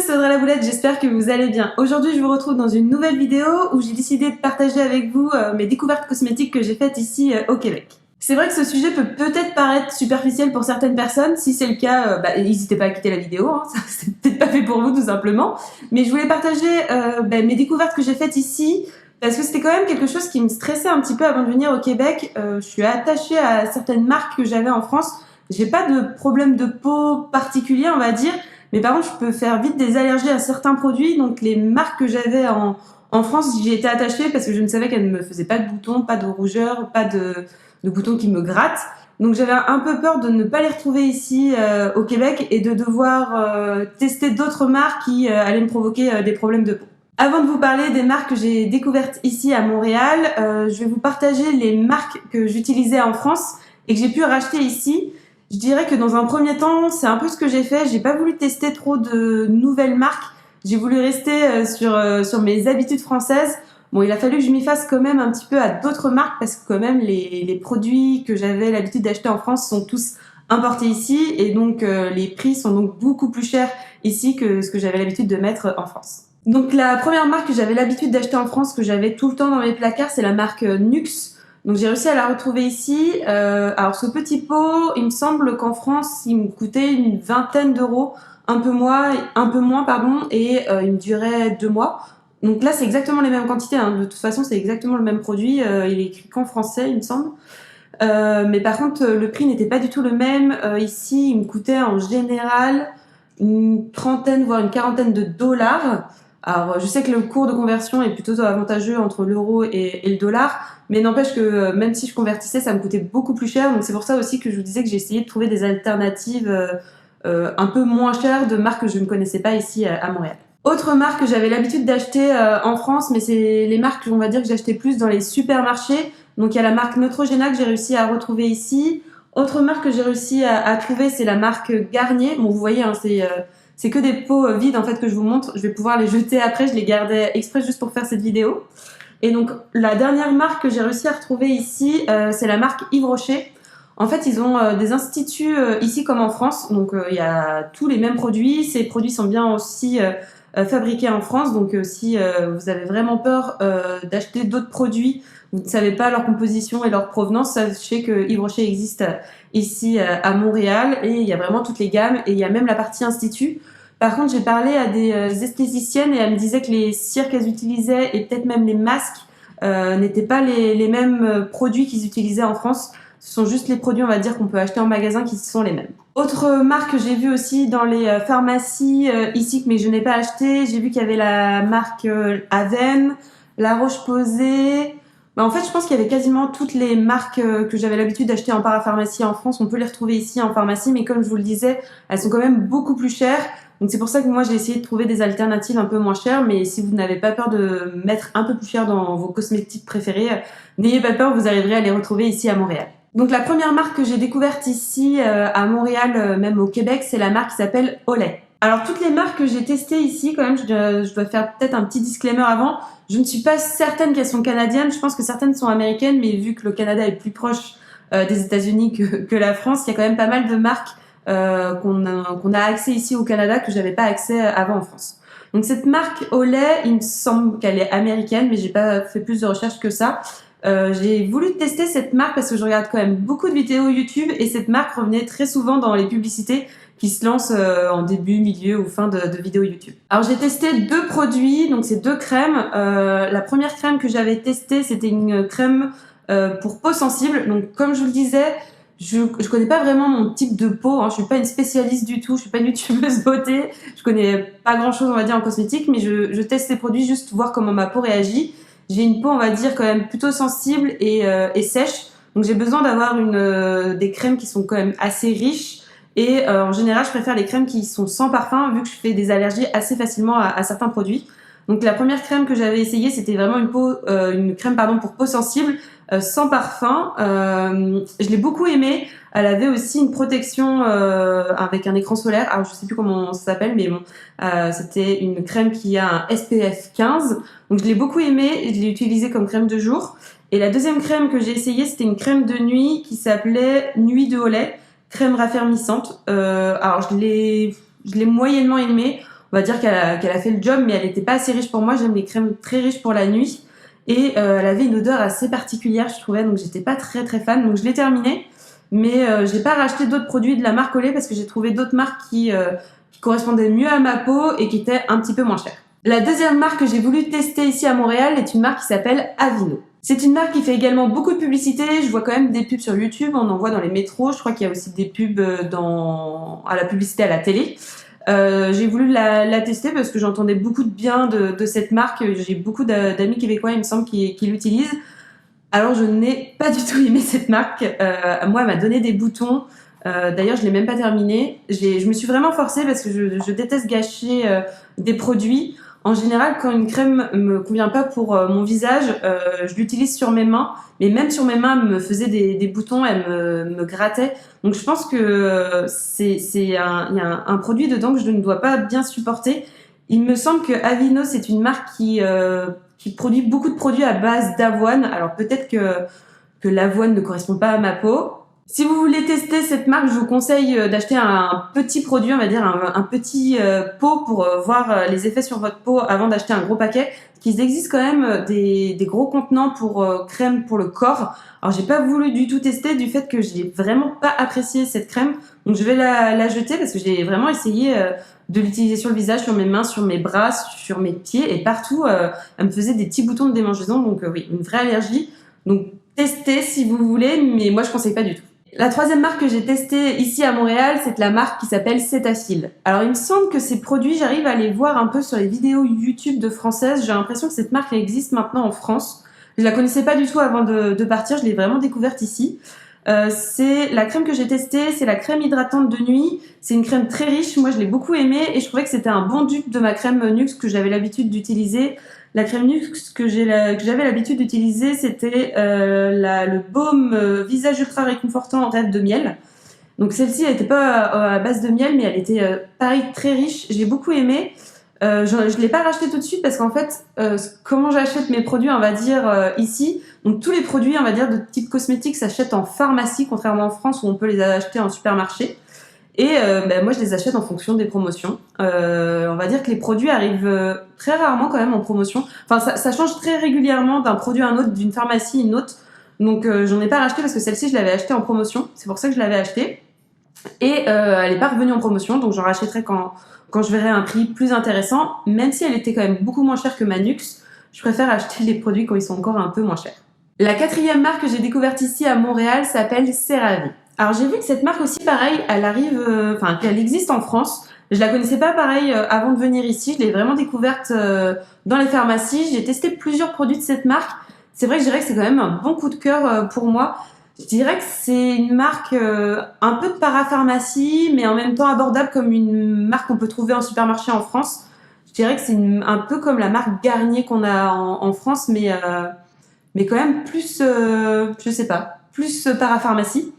c'est Audrey la Boulette, j'espère que vous allez bien. Aujourd'hui, je vous retrouve dans une nouvelle vidéo où j'ai décidé de partager avec vous mes découvertes cosmétiques que j'ai faites ici au Québec. C'est vrai que ce sujet peut peut-être paraître superficiel pour certaines personnes. Si c'est le cas, n'hésitez pas à quitter la vidéo, hein. Ça, c'est peut-être pas fait pour vous tout simplement. Mais je voulais partager mes découvertes que j'ai faites ici parce que c'était quand même quelque chose qui me stressait un petit peu avant de venir au Québec. Je suis attachée à certaines marques que j'avais en France. J'ai pas de problème de peau particulier, on va dire. Mais par contre, je peux faire vite des allergies à certains produits. Donc, les marques que j'avais en France, j'y étais attachée parce que je ne savais qu'elles ne me faisaient pas de boutons, pas de rougeur, pas de boutons qui me grattent. Donc, j'avais un peu peur de ne pas les retrouver ici au Québec et de devoir tester d'autres marques qui allaient me provoquer des problèmes de peau. Avant de vous parler des marques que j'ai découvertes ici à Montréal, je vais vous partager les marques que j'utilisais en France et que j'ai pu racheter ici. Je dirais que dans un premier temps, c'est un peu ce que j'ai fait. J'ai pas voulu tester trop de nouvelles marques. J'ai voulu rester sur mes habitudes françaises. Bon, il a fallu que je m'y fasse quand même un petit peu à d'autres marques parce que quand même les produits que j'avais l'habitude d'acheter en France sont tous importés ici et donc les prix sont donc beaucoup plus chers ici que ce que j'avais l'habitude de mettre en France. Donc la première marque que j'avais l'habitude d'acheter en France, que j'avais tout le temps dans mes placards, c'est la marque Nuxe. Donc j'ai réussi à la retrouver ici. Alors ce petit pot, il me semble qu'en France, il me coûtait une vingtaine d'euros, un peu moins, et il me durait 2 mois. Donc là, c'est exactement les mêmes quantités, hein. De toute façon, c'est exactement le même produit. Il est écrit qu'en français, il me semble. Mais par contre, le prix n'était pas du tout le même. Ici, il me coûtait en général une trentaine, voire une quarantaine de dollars. Alors, je sais que le cours de conversion est plutôt avantageux entre l'euro et le dollar, mais n'empêche que même si je convertissais, ça me coûtait beaucoup plus cher. Donc c'est pour ça aussi que je vous disais que j'ai essayé de trouver des alternatives un peu moins chères de marques que je ne connaissais pas ici à Montréal. Autre marque que j'avais l'habitude d'acheter en France, mais c'est les marques, on va dire, que j'achetais plus dans les supermarchés. Donc il y a la marque Neutrogena que j'ai réussi à retrouver ici. Autre marque que j'ai réussi à trouver, c'est la marque Garnier. Bon, vous voyez, hein, c'est que des pots vides en fait que je vous montre. Je vais pouvoir les jeter après. Je les gardais exprès juste pour faire cette vidéo. Et donc la dernière marque que j'ai réussi à retrouver ici, c'est la marque Yves Rocher. En fait, ils ont des instituts ici comme en France. Donc il y a tous les mêmes produits. Ces produits sont bien aussi fabriqués en France. Donc si vous avez vraiment peur d'acheter d'autres produits, vous ne savez pas leur composition et leur provenance, sachez que Yves Rocher existe ici à Montréal et il y a vraiment toutes les gammes et il y a même la partie institut. Par contre, j'ai parlé à des esthéticiennes et elles me disaient que les cires qu'elles utilisaient et peut-être même les masques n'étaient pas les mêmes produits qu'ils utilisaient en France. Ce sont juste les produits, on va dire, qu'on peut acheter en magasin qui sont les mêmes. Autre marque que j'ai vue aussi dans les pharmacies ici, mais je n'ai pas acheté, j'ai vu qu'il y avait la marque Aven, La Roche-Posay. En fait, je pense qu'il y avait quasiment toutes les marques que j'avais l'habitude d'acheter en parapharmacie en France. On peut les retrouver ici en pharmacie, mais comme je vous le disais, elles sont quand même beaucoup plus chères. Donc c'est pour ça que moi, j'ai essayé de trouver des alternatives un peu moins chères. Mais si vous n'avez pas peur de mettre un peu plus cher dans vos cosmétiques préférés, n'ayez pas peur, vous arriverez à les retrouver ici à Montréal. Donc la première marque que j'ai découverte ici à Montréal, même au Québec, c'est la marque qui s'appelle Olay. Alors toutes les marques que j'ai testées ici, quand même, je dois faire peut-être un petit disclaimer avant. Je ne suis pas certaine qu'elles sont canadiennes. Je pense que certaines sont américaines, mais vu que le Canada est plus proche des États-Unis que la France, il y a quand même pas mal de marques qu'on a accès ici au Canada que j'avais pas accès avant en France. Donc cette marque Olay, il me semble qu'elle est américaine, mais j'ai pas fait plus de recherches que ça. J'ai voulu tester cette marque parce que je regarde quand même beaucoup de vidéos YouTube et cette marque revenait très souvent dans les publicités qui se lancent en début, milieu ou fin de vidéos YouTube. Alors j'ai testé 2 produits, donc c'est 2 crèmes. La première crème que j'avais testée, c'était une crème pour peau sensible. Donc comme je vous le disais, je connais pas vraiment mon type de peau, hein. Je suis pas une spécialiste du tout, je suis pas une youtubeuse beauté, je connais pas grand chose on va dire en cosmétique, mais je teste ces produits juste pour voir comment ma peau réagit. J'ai une peau, on va dire, quand même plutôt sensible et sèche. Donc, j'ai besoin d'avoir des crèmes qui sont quand même assez riches. Et en général, je préfère les crèmes qui sont sans parfum, vu que je fais des allergies assez facilement à certains produits. Donc, la première crème que j'avais essayée, c'était vraiment une crème pour peau sensible, sans parfum. Je l'ai beaucoup aimée. Elle avait aussi une protection avec un écran solaire. Alors, je sais plus comment ça s'appelle, mais bon, c'était une crème qui a un SPF 15. Donc, je l'ai beaucoup aimée et je l'ai utilisée comme crème de jour. Et la deuxième crème que j'ai essayée, c'était une crème de nuit qui s'appelait Nuit de Olay, crème raffermissante. Alors, je l'ai moyennement aimée. On on va dire qu'elle a fait le job, mais elle n'était pas assez riche pour moi. J'aime les crèmes très riches pour la nuit. Et elle avait une odeur assez particulière, je trouvais, donc j'étais pas très très fan. Donc je l'ai terminée, mais j'ai pas racheté d'autres produits de la marque Olay parce que j'ai trouvé d'autres marques qui correspondaient mieux à ma peau et qui étaient un petit peu moins chères. La deuxième marque que j'ai voulu tester ici à Montréal est une marque qui s'appelle Aveeno. C'est une marque qui fait également beaucoup de publicité. Je vois quand même des pubs sur YouTube, on en voit dans les métros. Je crois qu'il y a aussi des pubs à la publicité à la télé. J'ai voulu la tester parce que j'entendais beaucoup de bien de cette marque. J'ai beaucoup d'amis québécois, il me semble, qui l'utilisent. Alors je n'ai pas du tout aimé cette marque. Moi, elle m'a donné des boutons. D'ailleurs, je l'ai même pas terminée. Je me suis vraiment forcée parce que je déteste gâcher des produits. En général, quand une crème me convient pas pour mon visage, je l'utilise sur mes mains. Mais même sur mes mains, elle me faisait des boutons, elle me grattait. Donc je pense que il y a un produit dedans que je ne dois pas bien supporter. Il me semble que Aveeno, c'est une marque qui produit beaucoup de produits à base d'avoine. Alors peut-être que l'avoine ne correspond pas à ma peau. Si vous voulez tester cette marque, je vous conseille d'acheter un petit produit, on va dire un petit pot pour voir les effets sur votre peau avant d'acheter un gros paquet. Qu'il existe quand même des gros contenants pour crème pour le corps. Alors j'ai pas voulu du tout tester du fait que j'ai vraiment pas apprécié cette crème, donc je vais la jeter parce que j'ai vraiment essayé de l'utiliser sur le visage, sur mes mains, sur mes bras, sur mes pieds et partout. Elle me faisait des petits boutons de démangeaison, donc oui, une vraie allergie. Donc testez si vous voulez, mais moi je conseille pas du tout. La troisième marque que j'ai testée ici à Montréal, c'est la marque qui s'appelle Cetaphil. Alors il me semble que ces produits, j'arrive à les voir un peu sur les vidéos YouTube de françaises. J'ai l'impression que cette marque elle existe maintenant en France. Je la connaissais pas du tout avant de partir, je l'ai vraiment découverte ici. C'est la crème que j'ai testée, c'est la crème hydratante de nuit. C'est une crème très riche, moi je l'ai beaucoup aimée et je trouvais que c'était un bon dupe de ma crème Nuxe que j'avais l'habitude d'utiliser. La crème Nuxe que j'avais l'habitude d'utiliser, c'était le baume visage ultra réconfortant rêve de miel. Donc celle-ci, elle n'était pas à base de miel, mais elle était pareil très riche. J'ai beaucoup aimé. Je l'ai pas racheté tout de suite parce qu'en fait, comment j'achète mes produits, on va dire ici. Donc tous les produits, on va dire de type cosmétique, s'achètent en pharmacie, contrairement en France où on peut les acheter en supermarché. Et moi, je les achète en fonction des promotions. On va dire que les produits arrivent très rarement quand même en promotion. Enfin, ça change très régulièrement d'un produit à un autre, d'une pharmacie à une autre. Donc, j'en ai pas racheté parce que celle-ci, je l'avais achetée en promotion. C'est pour ça que je l'avais achetée. Et elle est pas revenue en promotion, donc j'en rachèterai quand je verrai un prix plus intéressant. Même si elle était quand même beaucoup moins chère que ma Nuxe, je préfère acheter les produits quand ils sont encore un peu moins chers. La quatrième marque que j'ai découverte ici à Montréal s'appelle CeraVe. Alors j'ai vu que cette marque aussi, pareil, qu'elle existe en France. Je la connaissais pas pareil avant de venir ici. Je l'ai vraiment découverte dans les pharmacies. J'ai testé plusieurs produits de cette marque. C'est vrai que je dirais que c'est quand même un bon coup de cœur pour moi. Je dirais que c'est une marque un peu de parapharmacie, mais en même temps abordable comme une marque qu'on peut trouver en supermarché en France. Je dirais que c'est un peu comme la marque Garnier qu'on a en France, mais quand même plus, je sais pas, plus parapharmacie.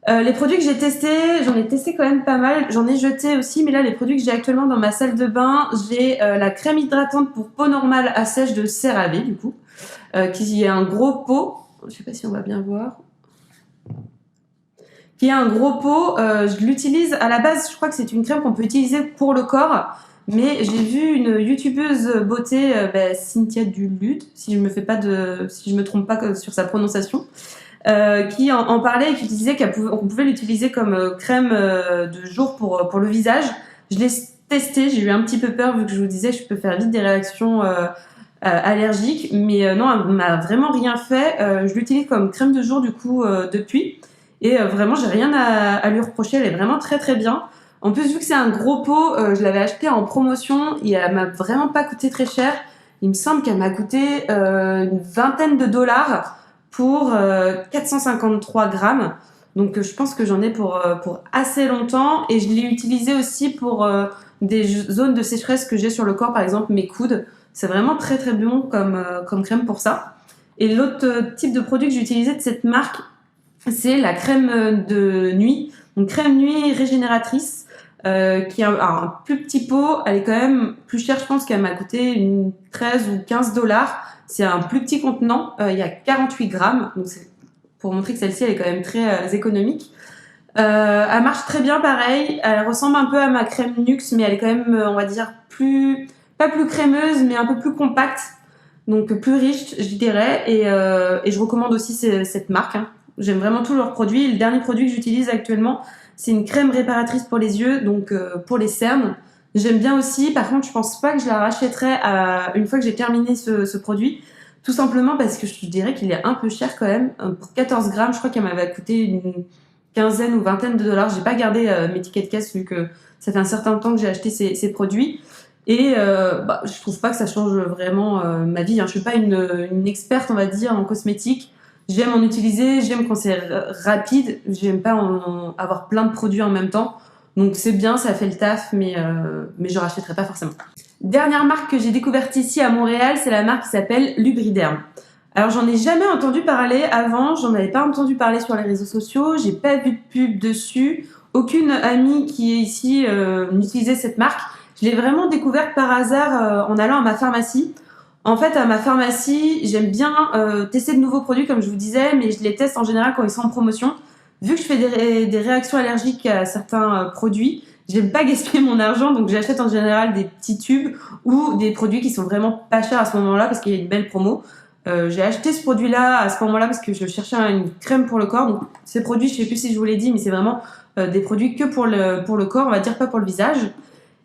Les produits que j'ai testés, j'en ai testé quand même pas mal. J'en ai jeté aussi, mais là, les produits que j'ai actuellement dans ma salle de bain, j'ai la crème hydratante pour peau normale à sèche de CeraVe, du coup, qui est un gros pot. Je sais pas si on va bien voir. Qui est un gros pot. Je l'utilise à la base, je crois que c'est une crème qu'on peut utiliser pour le corps. Mais j'ai vu une youtubeuse beauté, Cynthia Duluth, si je me trompe pas sur sa prononciation, qui en parlait et qui disait qu'on pouvait l'utiliser comme crème de jour pour le visage. Je l'ai testé, j'ai eu un petit peu peur vu que je vous disais je peux faire vite des réactions allergiques, mais non, elle m'a vraiment rien fait. Je l'utilise comme crème de jour du coup depuis, et vraiment j'ai rien à lui reprocher. Elle est vraiment très très bien. En plus, vu que c'est un gros pot, je l'avais acheté en promotion et elle m'a vraiment pas coûté très cher. Il me semble qu'elle m'a coûté une vingtaine de dollars pour 453 grammes. Donc je pense que j'en ai pour assez longtemps, et je l'ai utilisé aussi pour des zones de sécheresse que j'ai sur le corps, par exemple mes coudes. C'est vraiment très très bon comme crème pour ça. Et l'autre type de produit que j'ai utilisé de cette marque, c'est la crème de nuit. Donc crème nuit régénératrice, qui est un plus petit pot. Elle est quand même plus chère, je pense qu'elle m'a coûté une 13 ou 15 dollars. C'est un plus petit contenant, il y a 48 grammes, donc c'est pour montrer que celle-ci elle est quand même très économique. Elle marche très bien pareil, elle ressemble un peu à ma crème Nuxe, mais elle est quand même, on va dire, pas plus crémeuse, mais un peu plus compacte, donc plus riche, je dirais, et je recommande aussi cette marque, hein. J'aime vraiment tous leurs produits. Le dernier produit que j'utilise actuellement, c'est une crème réparatrice pour les yeux, donc pour les cernes. J'aime bien aussi, par contre, je pense pas que je la rachèterai une fois que j'ai terminé ce produit, tout simplement parce que je dirais qu'il est un peu cher quand même. Pour 14 grammes, je crois qu'elle m'avait coûté une quinzaine ou vingtaine de dollars. J'ai pas gardé mes tickets de caisse vu que ça fait un certain temps que j'ai acheté ces produits. Et je trouve pas que ça change vraiment ma vie, hein. Je suis pas une experte, on va dire, en cosmétique. J'aime en utiliser, j'aime quand c'est rapide, j'aime pas avoir plein de produits en même temps. Donc c'est bien, ça fait le taf, mais je rachèterai pas forcément. Dernière marque que j'ai découverte ici à Montréal, c'est la marque qui s'appelle Lubriderm. Alors j'en ai jamais entendu parler avant, j'en avais pas entendu parler sur les réseaux sociaux, j'ai pas vu de pub dessus, aucune amie qui est ici n'utilisait cette marque. Je l'ai vraiment découverte par hasard en allant à ma pharmacie. En fait, à ma pharmacie, j'aime bien tester de nouveaux produits, comme je vous disais, mais je les teste en général quand ils sont en promotion. Vu que je fais des réactions allergiques à certains produits, j'aime pas gaspiller mon argent, donc j'achète en général des petits tubes ou des produits qui sont vraiment pas chers à ce moment-là parce qu'il y a une belle promo. J'ai acheté ce produit-là à ce moment-là parce que je cherchais une crème pour le corps. Donc ces produits, je sais plus si je vous l'ai dit, mais c'est vraiment des produits que pour le corps, on va dire, pas pour le visage.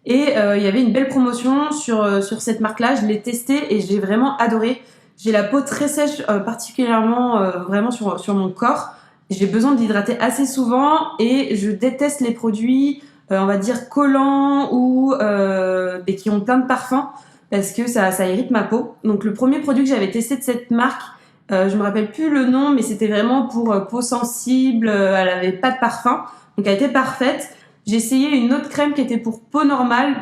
Et il y avait une belle promotion sur cette marque-là. Je l'ai testée et j'ai vraiment adoré. J'ai la peau très sèche, particulièrement vraiment sur mon corps. J'ai besoin de l'hydrater assez souvent et je déteste les produits, on va dire, collants ou qui ont plein de parfums parce que ça irrite ma peau. Donc le premier produit que j'avais testé de cette marque, je me rappelle plus le nom, mais c'était vraiment pour peau sensible, elle avait pas de parfum, donc elle était parfaite. J'ai essayé une autre crème qui était pour peau normale,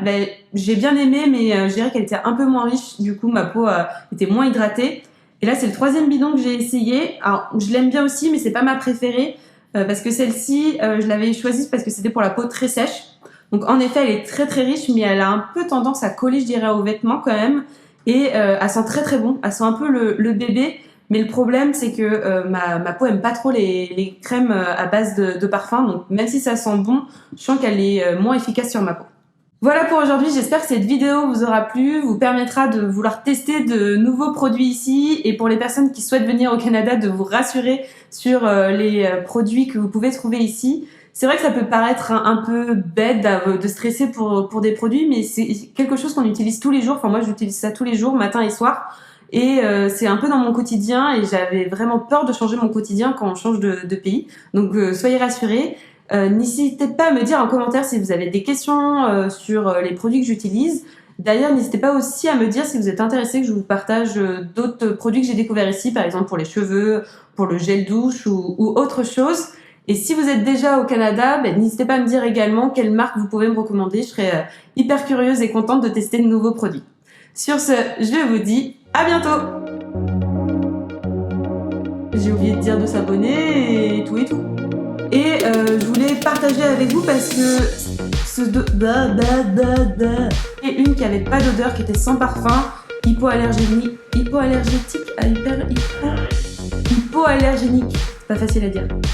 j'ai bien aimé, mais je dirais qu'elle était un peu moins riche, du coup ma peau était moins hydratée. Et là c'est le troisième bidon que j'ai essayé. Alors je l'aime bien aussi, mais c'est pas ma préférée, parce que celle-ci, je l'avais choisie parce que c'était pour la peau très sèche. Donc en effet, elle est très très riche, mais elle a un peu tendance à coller, je dirais, aux vêtements quand même. Et elle sent très très bon. Elle sent un peu le bébé. Mais le problème, c'est que ma peau aime pas trop les crèmes à base de parfum. Donc même si ça sent bon, je sens qu'elle est moins efficace sur ma peau. Voilà pour aujourd'hui, j'espère que cette vidéo vous aura plu, vous permettra de vouloir tester de nouveaux produits ici et pour les personnes qui souhaitent venir au Canada de vous rassurer sur les produits que vous pouvez trouver ici. C'est vrai que ça peut paraître un peu bête de stresser pour des produits, mais c'est quelque chose qu'on utilise tous les jours. Enfin moi j'utilise ça tous les jours, matin et soir. Et c'est un peu dans mon quotidien et j'avais vraiment peur de changer mon quotidien quand on change de pays. Donc soyez rassurés. N'hésitez pas à me dire en commentaire si vous avez des questions sur les produits que j'utilise. D'ailleurs, n'hésitez pas aussi à me dire si vous êtes intéressé que je vous partage d'autres produits que j'ai découverts ici, par exemple pour les cheveux, pour le gel douche ou autre chose. Et si vous êtes déjà au Canada, n'hésitez pas à me dire également quelle marque vous pouvez me recommander. Je serais hyper curieuse et contente de tester de nouveaux produits. Sur ce, je vous dis à bientôt! J'ai oublié de dire de s'abonner et tout et tout. Et je voulais partager avec vous parce que et une qui avait pas d'odeur, qui était sans parfum, hypoallergénique, hypoallergétique, hypoallergénique, c'est pas facile à dire.